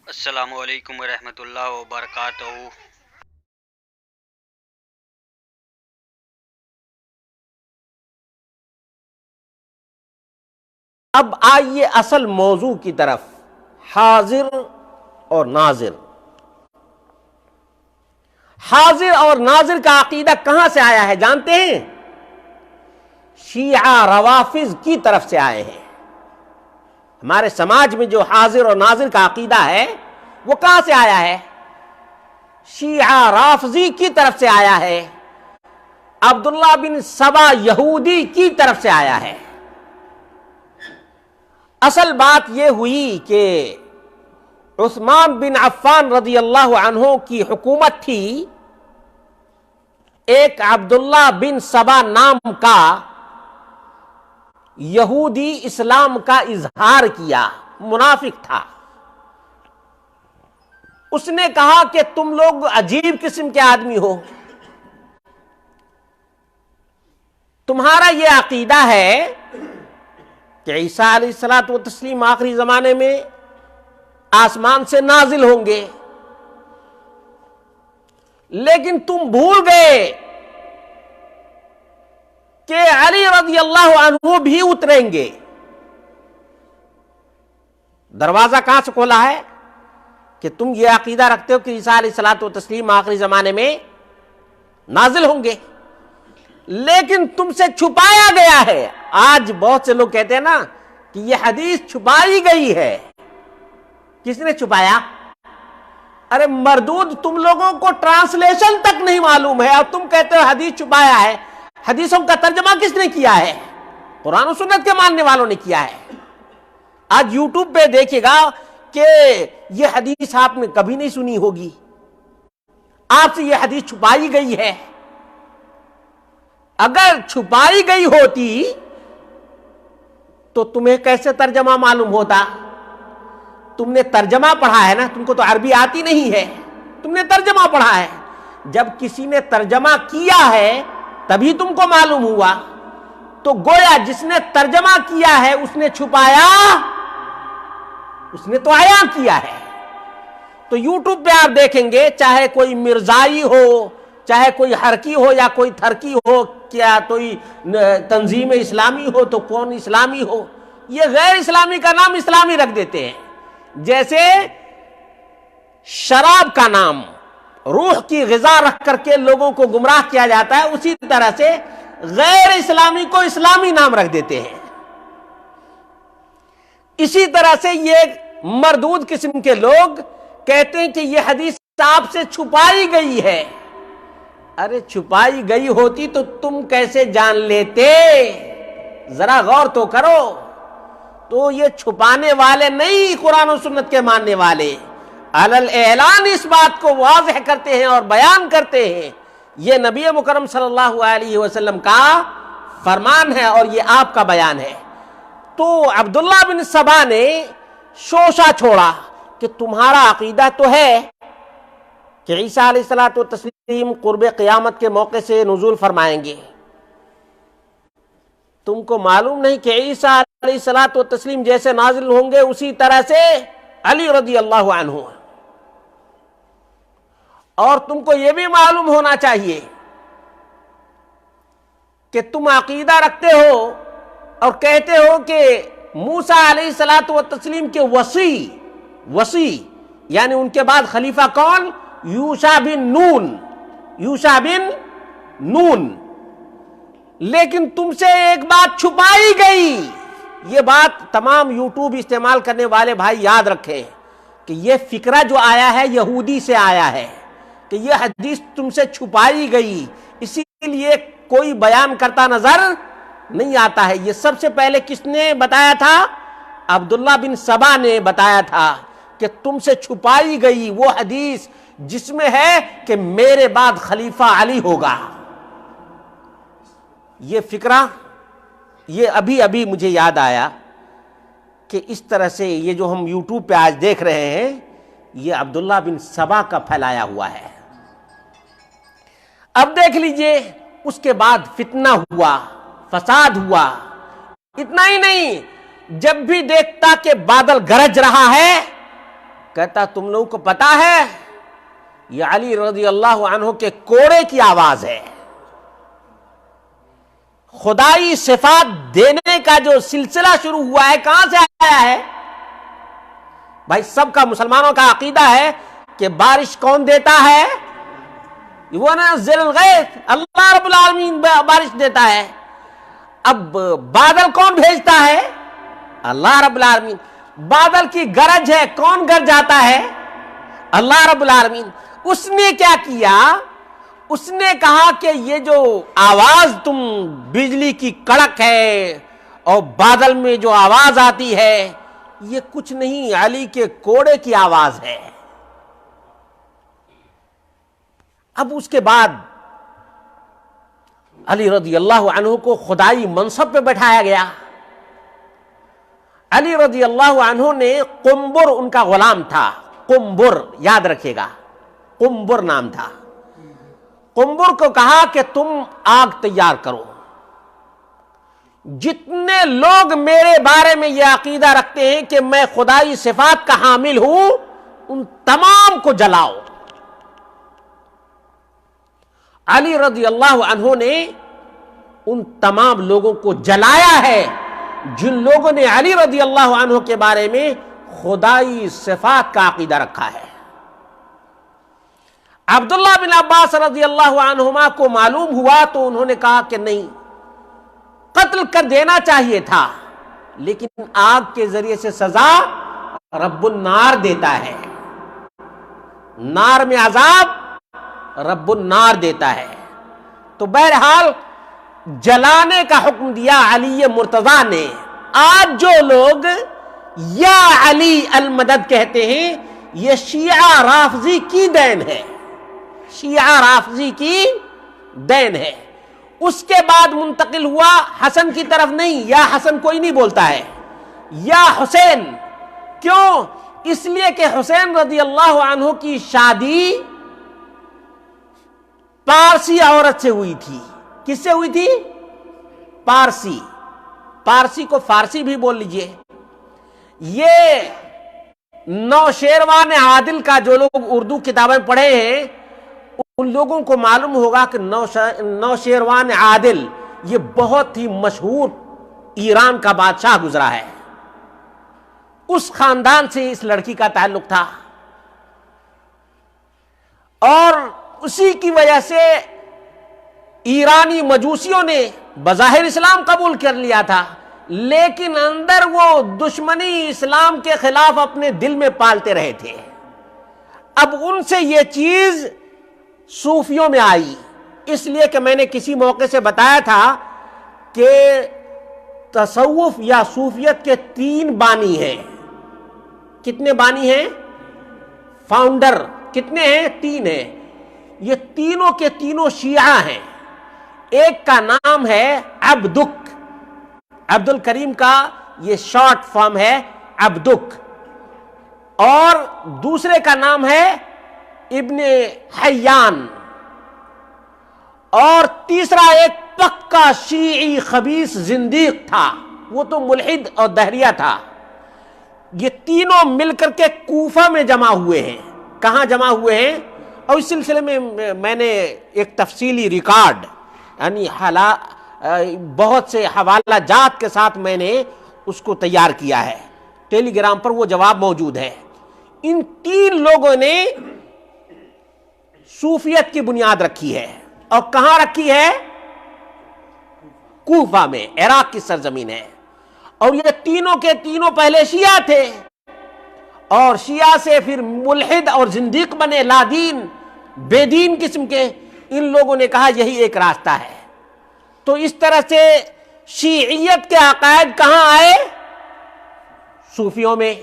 السلام علیکم ورحمۃ اللہ وبرکاتہ۔ اب آئیے اصل موضوع کی طرف، حاضر اور ناظر۔ حاضر اور ناظر کا عقیدہ کہاں سے آیا ہے جانتے ہیں؟ شیعہ روافض کی طرف سے آئے ہیں۔ ہمارے سماج میں جو حاضر اور ناظر کا عقیدہ ہے وہ کہاں سے آیا ہے؟ شیعہ رافضی کی طرف سے آیا ہے، عبداللہ بن سبا یہودی کی طرف سے آیا ہے۔ اصل بات یہ ہوئی کہ عثمان بن عفان رضی اللہ عنہ کی حکومت تھی، ایک عبداللہ بن سبا نام کا یہودی اسلام کا اظہار کیا، منافق تھا۔ اس نے کہا کہ تم لوگ عجیب قسم کے آدمی ہو، تمہارا یہ عقیدہ ہے کہ عیسیٰ علیہ الصلوۃ والتسلیم آخری زمانے میں آسمان سے نازل ہوں گے، لیکن تم بھول گئے کہ علی رضی اللہ عنہ بھی اتریں گے۔ دروازہ کہاں سے کھولا ہے کہ تم یہ عقیدہ رکھتے ہو کہ عیسیٰ علیہ الصلوۃ والتسلیم آخری زمانے میں نازل ہوں گے، لیکن تم سے چھپایا گیا ہے۔ آج بہت سے لوگ کہتے ہیں نا کہ یہ حدیث چھپائی گئی ہے۔ کس نے چھپایا؟ ارے مردود، تم لوگوں کو ٹرانسلیشن تک نہیں معلوم ہے اور تم کہتے ہو حدیث چھپایا ہے۔ حدیثوں کا ترجمہ کس نے کیا ہے؟ قرآن و سنت کے ماننے والوں نے کیا ہے۔ آج یوٹیوب پہ دیکھے گا کہ یہ حدیث آپ نے کبھی نہیں سنی ہوگی، آپ سے یہ حدیث چھپائی گئی ہے۔ اگر چھپائی گئی ہوتی تو تمہیں کیسے ترجمہ معلوم ہوتا؟ تم نے ترجمہ پڑھا ہے نا، تم کو تو عربی آتی نہیں ہے، تم نے ترجمہ پڑھا ہے۔ جب کسی نے ترجمہ کیا ہے تبھی تم کو معلوم ہوا، تو گویا جس نے ترجمہ کیا ہے اس نے چھپایا، اس نے تو عیاں کیا ہے۔ تو یوٹیوب پہ آپ دیکھیں گے، چاہے کوئی مرزائی ہو، چاہے کوئی حرکی ہو یا کوئی تھرکی ہو، کیا کوئی تنظیم اسلامی ہو تو کون اسلامی ہو، یہ غیر اسلامی کا نام اسلامی رکھ دیتے ہیں۔ جیسے شراب کا نام روح کی غذا رکھ کر کے لوگوں کو گمراہ کیا جاتا ہے، اسی طرح سے غیر اسلامی کو اسلامی نام رکھ دیتے ہیں۔ اسی طرح سے یہ مردود قسم کے لوگ کہتے ہیں کہ یہ حدیث آپ سے چھپائی گئی ہے۔ ارے چھپائی گئی ہوتی تو تم کیسے جان لیتے؟ ذرا غور تو کرو۔ تو یہ چھپانے والے نہیں، قرآن و سنت کے ماننے والے علل اعلان اس بات کو واضح کرتے ہیں اور بیان کرتے ہیں۔ یہ نبی مکرم صلی اللہ علیہ وسلم کا فرمان ہے اور یہ آپ کا بیان ہے۔ تو عبداللہ بن سبا نے شوشہ چھوڑا کہ تمہارا عقیدہ تو ہے کہ عیسیٰ علیہ الصلوۃ والتسلیم قرب قیامت کے موقع سے نزول فرمائیں گے، تم کو معلوم نہیں کہ عیسیٰ علیہ الصلوۃ والتسلیم جیسے نازل ہوں گے اسی طرح سے علی رضی اللہ عنہ۔ اور تم کو یہ بھی معلوم ہونا چاہیے کہ تم عقیدہ رکھتے ہو اور کہتے ہو کہ موسیٰ علیہ الصلوۃ والتسلیم کے وصی یعنی ان کے بعد خلیفہ کون؟ یوشع بن نون۔ لیکن تم سے ایک بات چھپائی گئی۔ یہ بات تمام یوٹیوب استعمال کرنے والے بھائی یاد رکھیں کہ یہ فکرہ جو آیا ہے یہودی سے آیا ہے کہ یہ حدیث تم سے چھپائی گئی، اسی لیے کوئی بیان کرتا نظر نہیں آتا ہے۔ یہ سب سے پہلے کس نے بتایا تھا؟ عبداللہ بن سبا نے بتایا تھا کہ تم سے چھپائی گئی وہ حدیث جس میں ہے کہ میرے بعد خلیفہ علی ہوگا۔ یہ فکرہ یہ ابھی مجھے یاد آیا کہ اس طرح سے یہ جو ہم یوٹیوب پہ آج دیکھ رہے ہیں یہ عبداللہ بن سبا کا پھیلایا ہوا ہے۔ اب دیکھ لیجئے، اس کے بعد فتنہ ہوا، فساد ہوا۔ اتنا ہی نہیں، جب بھی دیکھتا کہ بادل گرج رہا ہے کہتا تم لوگوں کو پتا ہے یہ علی رضی اللہ عنہ کے کوڑے کی آواز ہے. خدائی صفات دینے کا جو سلسلہ شروع ہوا ہے کہاں سے آیا ہے؟ بھائی سب کا مسلمانوں کا عقیدہ ہے کہ بارش کون دیتا ہے؟ وَنَزِّلُ الْغَيْثَ، اللہ رب العالمین بارش دیتا ہے. اب بادل کون بھیجتا ہے؟ اللہ رب العالمین. بادل کی گرج ہے، کون گرجاتا ہے؟ اللہ رب العالمین. اس نے کیا کیا؟ اس نے کہا کہ یہ جو آواز تم بجلی کی کڑک ہے اور بادل میں جو آواز آتی ہے یہ کچھ نہیں، علی کے کوڑے کی آواز ہے. اب اس کے بعد علی رضی اللہ عنہ کو خدائی منصب پہ بٹھایا گیا. علی رضی اللہ عنہ نے قنبر ان کا غلام تھا، قنبر یاد رکھیے گا، قنبر نام تھا. قنبر کو کہا کہ تم آگ تیار کرو، جتنے لوگ میرے بارے میں یہ عقیدہ رکھتے ہیں کہ میں خدائی صفات کا حامل ہوں ان تمام کو جلاؤ. علی رضی اللہ عنہ نے ان تمام لوگوں کو جلایا ہے جن لوگوں نے علی رضی اللہ عنہ کے بارے میں خدائی صفات کا عقیدہ رکھا ہے. عبداللہ بن عباس رضی اللہ عنہما کو معلوم ہوا تو انہوں نے کہا کہ نہیں، قتل کر دینا چاہیے تھا، لیکن آگ کے ذریعے سے سزا رب النار دیتا ہے، نار میں عذاب رب النار دیتا ہے. تو بہرحال جلانے کا حکم دیا علی مرتضیٰ نے. آج جو لوگ یا علی المدد کہتے ہیں یہ شیعہ رافضی کی دین ہے، شیعہ رافضی کی دین ہے. اس کے بعد منتقل ہوا حسن کی طرف. نہیں، یا حسن کوئی نہیں بولتا ہے، یا حسین. کیوں؟ اس لیے کہ حسین رضی اللہ عنہ کی شادی پارسی عورت سے ہوئی تھی. کس سے ہوئی تھی؟ پارسی. پارسی کو فارسی بھی بول لیجئے. یہ نوشیروان عادل کا جو لوگ اردو کتابیں پڑھے ہیں ان لوگوں کو معلوم ہوگا کہ نوشیروان عادل یہ بہت ہی مشہور ایران کا بادشاہ گزرا ہے. اس خاندان سے اس لڑکی کا تعلق تھا اور اسی کی وجہ سے ایرانی مجوسیوں نے بظاہر اسلام قبول کر لیا تھا، لیکن اندر وہ دشمنی اسلام کے خلاف اپنے دل میں پالتے رہے تھے. اب ان سے یہ چیز صوفیوں میں آئی، اس لیے کہ میں نے کسی موقع سے بتایا تھا کہ تصوف یا صوفیت کے 3 بانی ہیں. کتنے بانی ہیں؟ فاؤنڈر کتنے ہیں؟ 3 ہیں. یہ تینوں کے تینوں شیعہ ہیں. ایک کا نام ہے عبدک، عبد الکریم کا یہ شارٹ فارم ہے عبدک، اور دوسرے کا نام ہے ابن حیان، اور تیسرا ایک پکا شیعی خبیث زندیق تھا، وہ تو ملحد اور دہریہ تھا. یہ تینوں مل کر کے کوفہ میں جمع ہوئے ہیں. کہاں جمع ہوئے ہیں؟ اور اس سلسلے میں نے ایک تفصیلی ریکارڈ یعنی بہت سے حوالہ جات کے ساتھ میں نے اس کو تیار کیا ہے. ٹیلی گرام پر وہ جواب موجود ہے. ان 3 لوگوں نے صوفیت کی بنیاد رکھی ہے. اور کہاں رکھی ہے؟ کوفہ میں، عراق کی سرزمین ہے. اور یہ تینوں کے تینوں پہلے شیعہ تھے اور شیعہ سے پھر ملحد اور زندیق بنے، لادین، بے دین قسم کے. ان لوگوں نے کہا یہی ایک راستہ ہے. تو اس طرح سے شیعیت کے عقائد کہاں آئے؟ صوفیوں میں.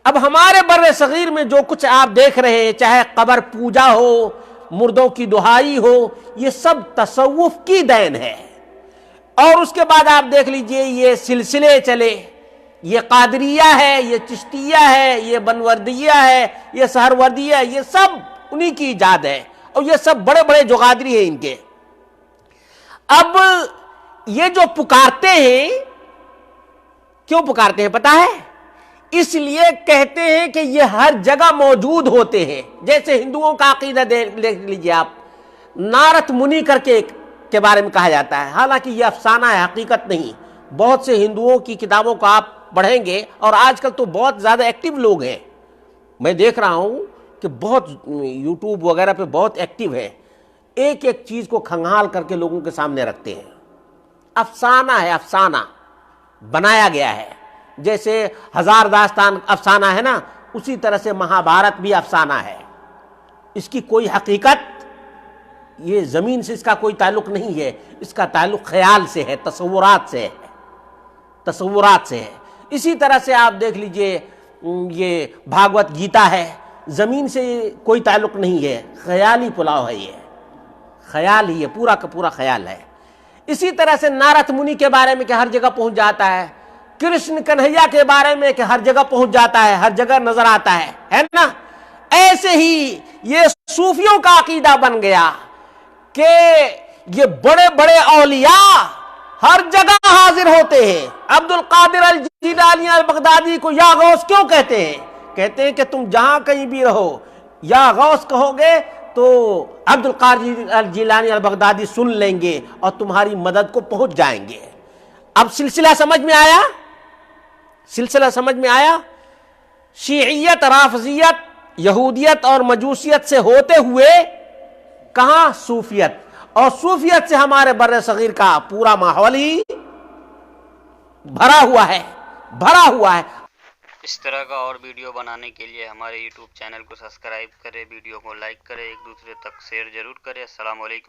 اب ہمارے بر صغیر میں جو کچھ آپ دیکھ رہے ہیں، چاہے قبر پوجا ہو، مردوں کی دہائی ہو، یہ سب تصوف کی دین ہے. اور اس کے بعد آپ دیکھ لیجئے یہ سلسلے چلے، یہ قادریہ ہے، یہ چشتیہ ہے، یہ بنوردیہ ہے، یہ سہروردیہ ہے، یہ سب انہی کی ایجاد ہے. اور یہ سب بڑے بڑے جغادری ہیں ان کے. اب یہ جو پکارتے ہیں، کیوں پکارتے ہیں پتہ ہے؟ اس لیے کہتے ہیں کہ یہ ہر جگہ موجود ہوتے ہیں. جیسے ہندوؤں کا عقیدہ دیکھ لیجیے آپ, نارد منی کر کے بارے میں کہا جاتا ہے, حالانکہ یہ افسانہ ہے, حقیقت نہیں. بہت سے ہندوؤں کی کتابوں کو آپ پڑھیں گے, اور آج کل تو بہت زیادہ ایکٹیو لوگ ہیں, میں دیکھ رہا ہوں کہ بہت یوٹیوب وغیرہ پہ بہت ایکٹیو ہے, ایک ایک چیز کو کھنگال کر کے لوگوں کے سامنے رکھتے ہیں. افسانہ ہے, افسانہ بنایا گیا ہے. جیسے ہزار داستان افسانہ ہے نا, اسی طرح سے مہابھارت بھی افسانہ ہے. اس کی کوئی حقیقت, یہ زمین سے اس کا کوئی تعلق نہیں ہے, اس کا تعلق خیال سے ہے, تصورات سے ہے, تصورات سے ہے. اسی طرح سے آپ دیکھ لیجئے یہ بھاگوت گیتا ہے, زمین سے کوئی تعلق نہیں ہے, خیالی پلاؤ ہے, یہ خیال ہی ہے, پورا کا پورا خیال ہے. اسی طرح سے نارد منی کے بارے میں کہ ہر جگہ پہنچ جاتا ہے, کرشن کنہیا کے بارے میں کہ ہر جگہ پہنچ جاتا ہے, ہر جگہ نظر آتا ہے نا. ایسے ہی یہ صوفیوں کا عقیدہ بن گیا کہ یہ بڑے بڑے اولیاء ہر جگہ حاضر ہوتے ہیں. عبد القادر الجیلانی البغدادی کو یا غوث کیوں کہتے ہیں؟ کہتے ہیں کہ تم جہاں کہیں بھی رہو یا غوث کہو گے تو عبد القادر الجیلانی البغدادی سن لیں گے اور تمہاری مدد کو پہنچ جائیں گے. اب سلسلہ سمجھ میں آیا؟ سلسلہ سمجھ میں آیا؟ شیعیت, رافضیت, یہودیت اور مجوسیت سے ہوتے ہوئے کہاں صوفیت, اور صوفیت سے ہمارے بر صغیر کا پورا ماحول ہی بھرا ہوا ہے, بھرا ہوا ہے. اس طرح کا اور ویڈیو بنانے کے لیے ہمارے یوٹیوب چینل کو سبسکرائب کریں, ویڈیو کو لائک کریں, ایک دوسرے تک شیئر ضرور کریں. السلام علیکم.